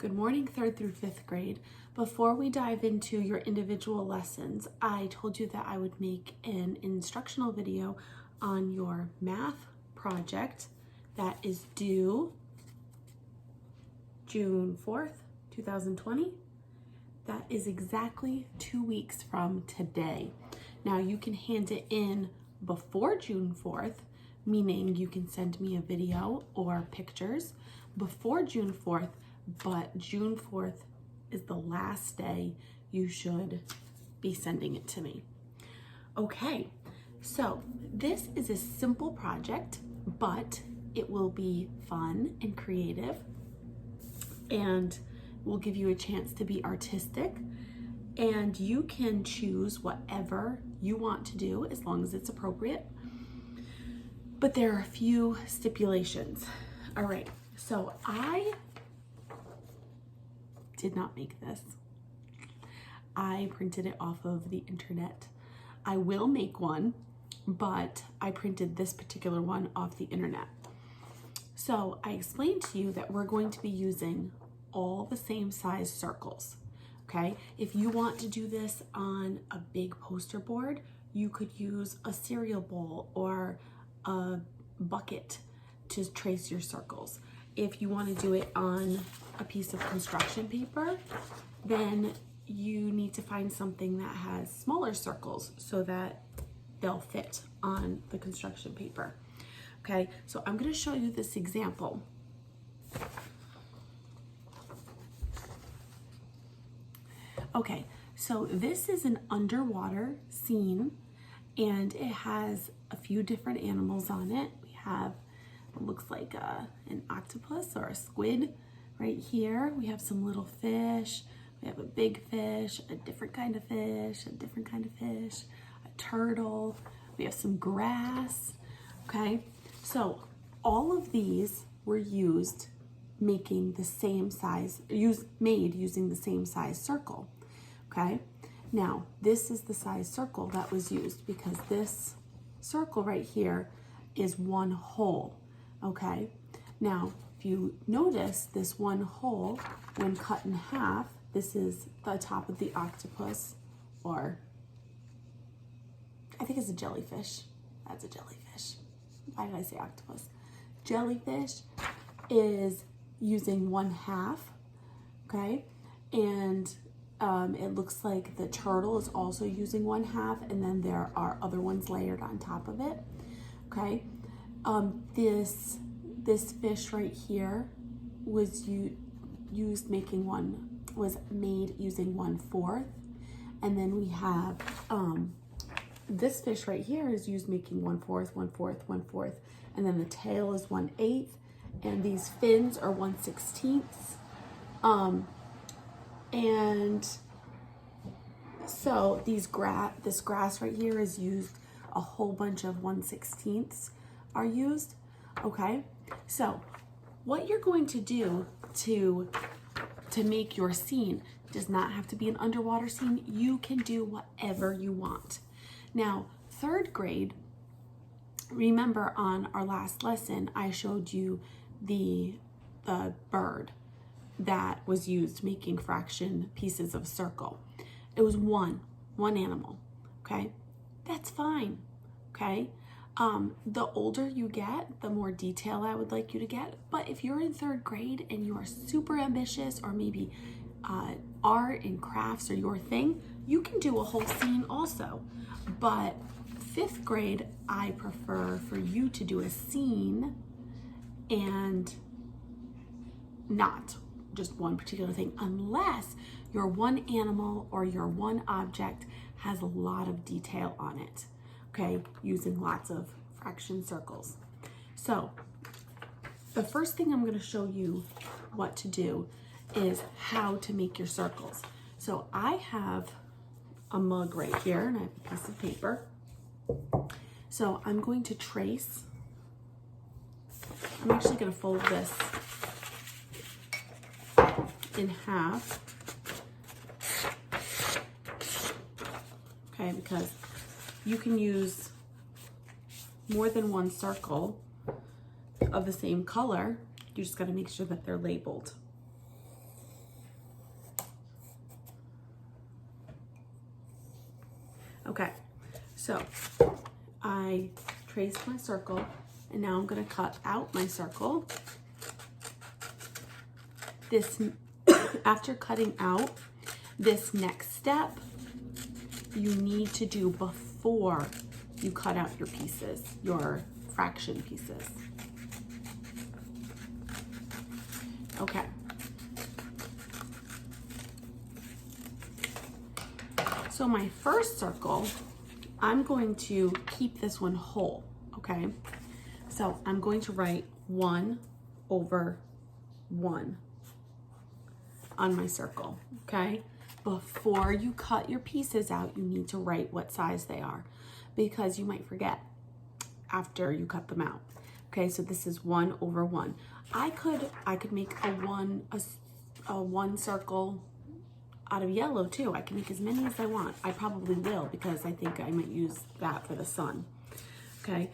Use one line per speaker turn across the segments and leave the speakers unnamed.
Good morning, 3rd through 5th grade. Before we dive into your individual lessons, I told you that I would make an instructional video on your math project that is due June 4th, 2020. That is exactly 2 weeks from today. Now you can hand it in before June 4th, meaning you can send me a video or pictures before June 4th, but June 4th is the last day you should be sending it to me. Okay, so this is a simple project, but it will be fun and creative and will give you a chance to be artistic, and you can choose whatever you want to do as long as it's appropriate. But there are a few stipulations. All right, so I did not make this. I printed it off of the internet. I will make one, but I printed this particular one off the internet. So I explained to you that we're going to be using all the same size circles, okay? If you want to do this on a big poster board, you could use a cereal bowl or a bucket to trace your circles. If you want to do it on a piece of construction paper, then you need to find something that has smaller circles so that they'll fit on the construction paper. Okay, so I'm going to show you this example. Okay, so this is an underwater scene and it has a few different animals on it. We have what looks like an octopus or a squid right here. We have some little fish. We have a big fish, a different kind of fish, a different kind of fish, a turtle. We have some grass, okay? So all of these were used making the same size, made using the same size circle, okay? Now, this is the size circle that was used because this circle right here is one hole, okay? Now, if you notice this one hole, when cut in half, this is the top of the octopus, or I think it's a jellyfish. That's a jellyfish. Why did I say octopus? Jellyfish is using 1/2, okay? And it looks like the turtle is also using 1/2, and then there are other ones layered on top of it, okay? This fish right here was made using 1/4, and then we have this fish right here is used making 1/4, 1/4, 1/4, and then the tail is 1/8, and these fins are 1/16. And so this grass right here is used, a whole bunch of 1/16 are used, okay? So what you're going to do to make your scene does not have to be an underwater scene. You can do whatever you want. Now, 3rd grade, remember on our last lesson, I showed you the bird that was used making fraction pieces of circle. It was one animal, okay? That's fine, okay? The older you get, the more detail I would like you to get. But if you're in 3rd grade and you are super ambitious, or maybe art and crafts are your thing, you can do a whole scene also. But 5th grade, I prefer for you to do a scene and not just one particular thing, unless your one animal or your one object has a lot of detail on it, okay, using lots of fraction circles. So the first thing I'm going to show you what to do is how to make your circles. So I have a mug right here and I have a piece of paper. So I'm going to trace. I'm actually going to fold this in half, okay, because you can use more than one circle of the same color. You just got to make sure that they're labeled. Okay, so I traced my circle, and now I'm gonna cut out my circle. This, after cutting out, this next step, you need to do before you cut out your pieces, your fraction pieces. Okay. So my first circle, I'm going to keep this one whole, okay? So I'm going to write 1 over 1 on my circle, okay? Before you cut your pieces out, you need to write what size they are because you might forget after you cut them out. Okay, so this is 1 over 1. I could make a one circle out of yellow too. I can make as many as I want. I probably will because I think I might use that for the sun. Okay,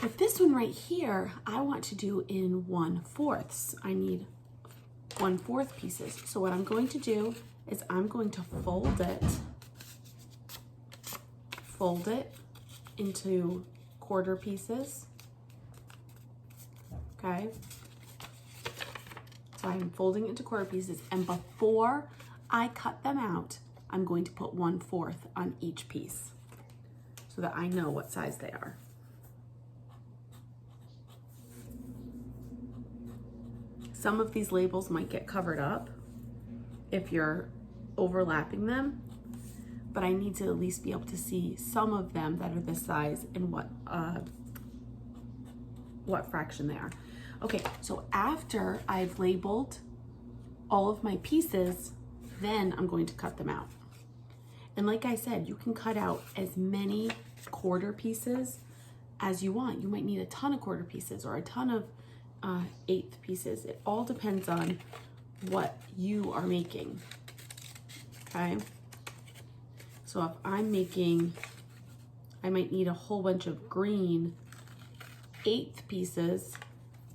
but this one right here, I want to do in 1/4. I need 1/4 pieces. So what I'm going to do is I'm going to fold it into quarter pieces. Okay, so I'm folding it into quarter pieces, and before I cut them out, I'm going to put 1/4 on each piece so that I know what size they are. Some of these labels might get covered up if you're overlapping them, but I need to at least be able to see some of them that are this size and what fraction they are. Okay, so after I've labeled all of my pieces, then I'm going to cut them out. And like I said, you can cut out as many quarter pieces as you want. You might need a ton of quarter pieces or a ton of eighth pieces. It all depends on what you are making, okay? So if I'm making, I might need a whole bunch of green eighth pieces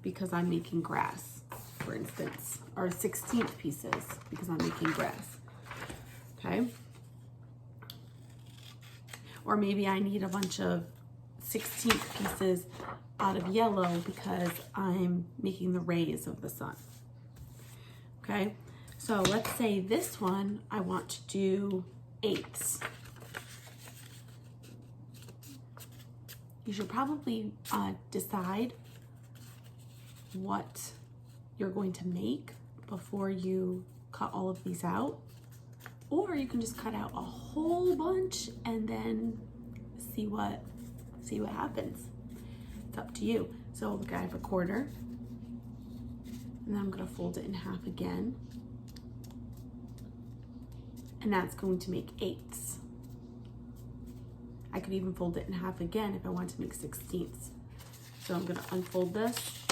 because I'm making grass, for instance, or 16th pieces because I'm making grass, okay? Or maybe I need a bunch of 16th pieces out of yellow because I'm making the rays of the sun, okay? So let's say this one, I want to do eighths. You should probably decide what you're going to make before you cut all of these out. Or you can just cut out a whole bunch and then see what happens. It's up to you. So look, I have a quarter, and then I'm gonna fold it in half again. And that's going to make eighths. I could even fold it in half again if I want to make 16ths. So I'm gonna unfold this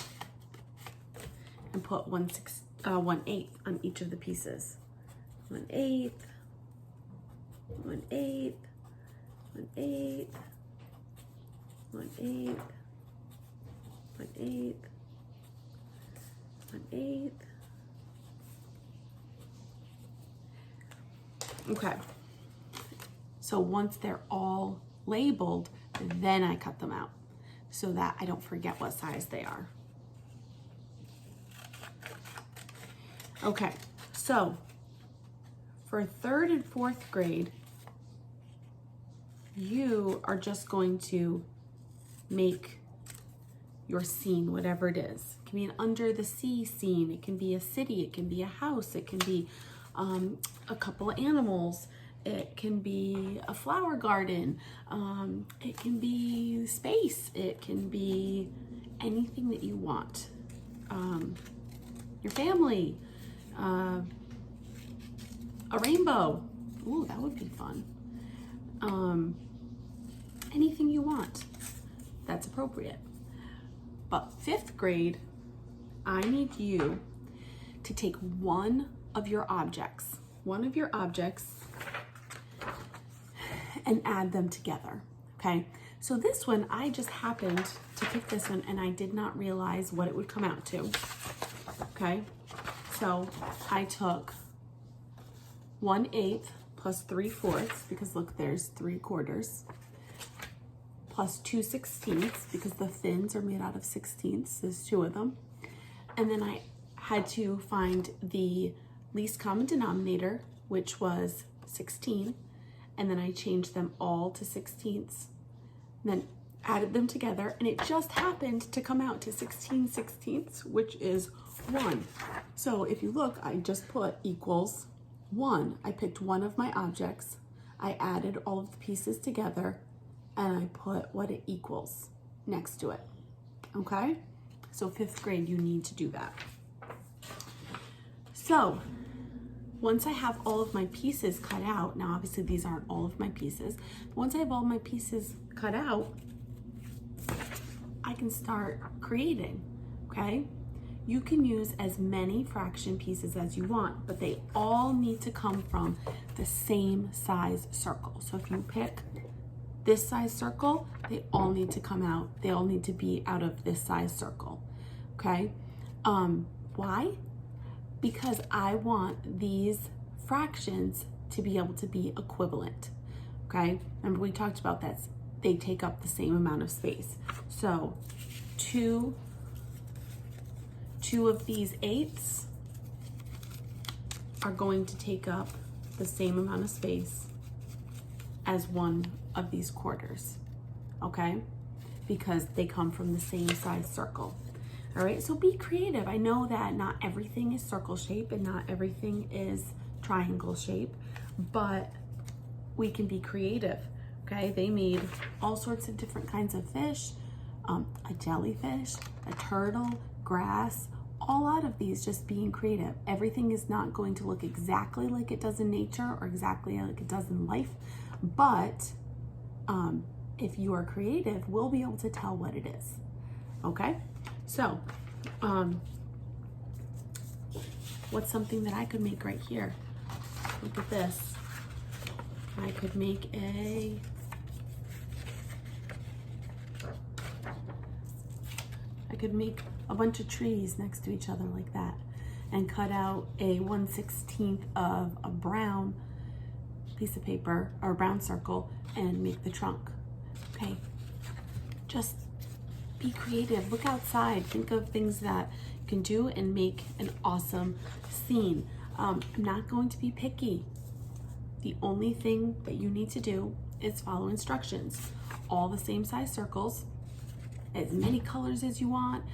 and put 1/8 on each of the pieces. 1/8, 1/8, 1/8, 1/8, 1/8, 1/8. Okay. So once they're all labeled, then I cut them out so that I don't forget what size they are. Okay, so for 3rd and 4th grade, you are just going to make your scene, whatever it is. It can be an under the sea scene, it can be a city, it can be a house, it can be a couple of animals, it can be a flower garden, it can be space, it can be anything that you want. Your family, a rainbow. Ooh, that would be fun. Anything you want that's appropriate. But 5th grade, I need you to take one of your objects and add them together, okay? So this one, I just happened to pick this one and I did not realize what it would come out to, okay? So I took 1/8, plus 3/4, because look, there's 3/4, plus 2/16, because the fins are made out of 16ths, there's 2 of them. And then I had to find the least common denominator, which was 16, and then I changed them all to 16ths, and then added them together, and it just happened to come out to 16/16, which is 1. So if you look, I just put equals 1. I picked one of my objects, I added all of the pieces together, and I put what it equals next to it, okay? So 5th grade, you need to do that. So once I have all of my pieces cut out, now obviously these aren't all of my pieces, but once I have all my pieces cut out, I can start creating, okay? You can use as many fraction pieces as you want, but they all need to come from the same size circle. So if you pick this size circle, they all need to come out, they all need to be out of this size circle, okay? Why? Because I want these fractions to be able to be equivalent, okay? Remember we talked about that, they take up the same amount of space. So two of these 8ths are going to take up the same amount of space as one of these quarters, okay? Because they come from the same size circle. All right, so be creative. I know that not everything is circle shape and not everything is triangle shape, but we can be creative, okay? They made all sorts of different kinds of fish, a jellyfish, a turtle, grass, all out of these just being creative. Everything is not going to look exactly like it does in nature or exactly like it does in life, but if you are creative, we'll be able to tell what it is, okay? So, what's something that I could make right here? Look at this. I could make a bunch of trees next to each other like that and cut out a 1/16 of a brown piece of paper or a brown circle and make the trunk, okay? Just be creative, look outside, think of things that you can do and make an awesome scene. I'm not going to be picky. The only thing that you need to do is follow instructions. All the same size circles, as many colors as you want.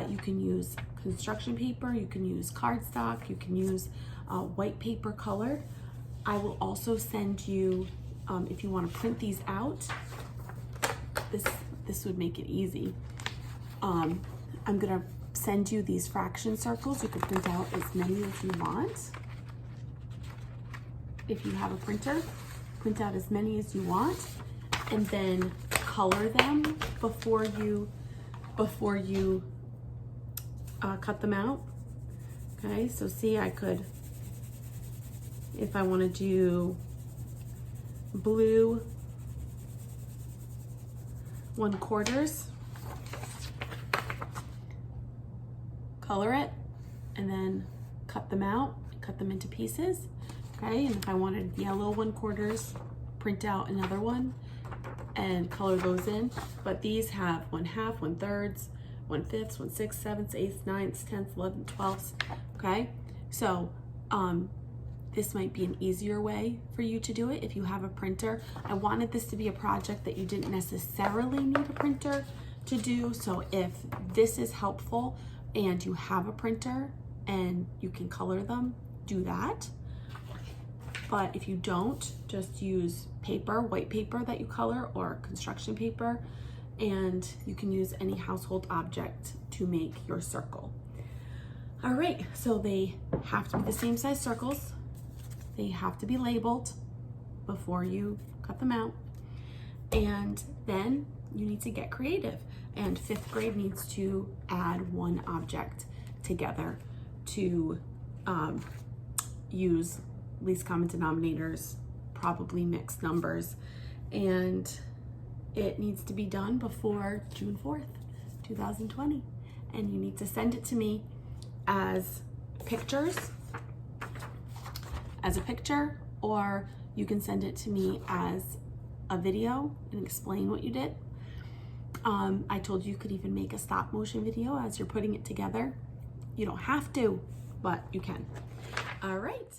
You can use construction paper, you can use cardstock, you can use white paper colored. I will also send you, if you want to print these out, this would make it easy. I'm gonna send you these fraction circles. You can print out as many as you want. If you have a printer, print out as many as you want and then color them before you cut them out. Okay, so see, I could, if I want to do blue 1/4, color it and then cut them out, cut them into pieces. Okay, and if I wanted yellow 1/4, print out another one and color those in. But these have 1/2, 1/3, 1/5, 1/6, 7, 8, 9, 10, 11, 12. Okay, so this might be an easier way for you to do it if you have a printer. I wanted this to be a project that you didn't necessarily need a printer to do. So if this is helpful and you have a printer and you can color them, do that. But if you don't, just use paper, white paper that you color, or construction paper, and you can use any household object to make your circle. All right, so they have to be the same size circles. They have to be labeled before you cut them out. And then you need to get creative. And 5th grade needs to add one object together to use least common denominators, probably mixed numbers, and it needs to be done before June 4th, 2020. And you need to send it to me as pictures, as a picture, or You can send it to me as a video and explain what you did. I told you could even make a stop motion video as you're putting it together. You don't have to, but you can. All right.